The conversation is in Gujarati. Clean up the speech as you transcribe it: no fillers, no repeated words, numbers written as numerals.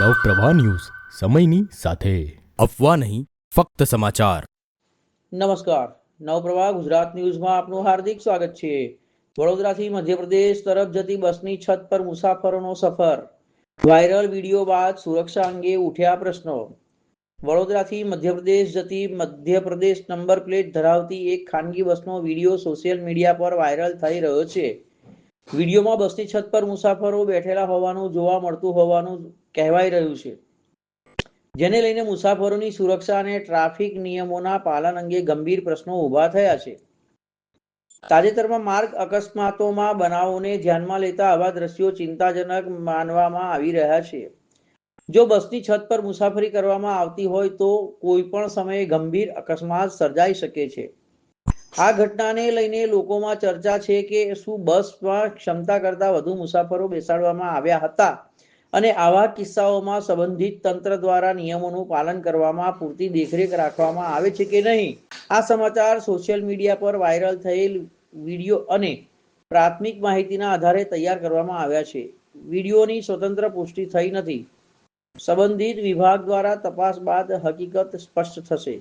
નવપ્રભા ન્યૂઝ સમયની સાથે અફવા નહીં ફક્ત સમાચાર। નમસ્કાર, નવપ્રભા ગુજરાત ન્યૂઝમાં આપનું હાર્દિક સ્વાગત છે। વડોદરાથી મધ્યપ્રદેશ તરફ જતી બસની છત પર મુસાફરોનો સફર, વાયરલ વિડીયો બાદ સુરક્ષા અંગે ઉઠ્યા પ્રશ્નો। વડોદરાથી મધ્યપ્રદેશ જતી મધ્યપ્રદેશ નંબર પ્લેટ ધરાવતી એક ખાનગી બસનો વિડીયો સોશિયલ મીડિયા પર વાયરલ થઈ રહ્યો છે। વિડીયોમાં બસની છત પર મુસાફરો બેઠેલા હોવાનું જોવા મળતું હોવાનું કહેવાઈ રહ્યું છે, જેને લઈને મુસાફરોની સુરક્ષા અને ટ્રાફિક નિયમોના પાલન અંગે ગંભીર પ્રશ્નો ઊભા થયા છે। તાજેતરમાં માર્ગ અકસ્માતોમાં બનાવોને ધ્યાનમાં લેતા આવા દ્રશ્યો ચિંતાજનક માનવામાં આવી રહ્યા છે। જો બસની છત પર મુસાફરી કરવામાં આવતી હોય તો કોઈ પણ સમયે ગંભીર અકસ્માત સર્જાઈ શકે છે। આ ઘટનાને લઈને લોકોમાં ચર્ચા છે કે શું બસમાં ક્ષમતા કરતાં વધુ મુસાફરો બેસાડવામાં આવ્યા હતા અને આવા કિસ્સાઓમાં સંબંધિત તંત્ર દ્વારા નિયમોનું પાલન કરવામાં પૂરતી દેખરેખ રાખવામાં આવે છે કે નહીં। આ સમાચાર સોશિયલ મીડિયા પર વાયરલ થયેલ વિડીયો અને પ્રાથમિક માહિતીના આધારે તૈયાર કરવામાં આવ્યા છે। વિડીયોની સ્વતંત્ર પુષ્ટિ થઈ નથી। સંબંધિત વિભાગ દ્વારા તપાસ બાદ હકીકત સ્પષ્ટ થશે।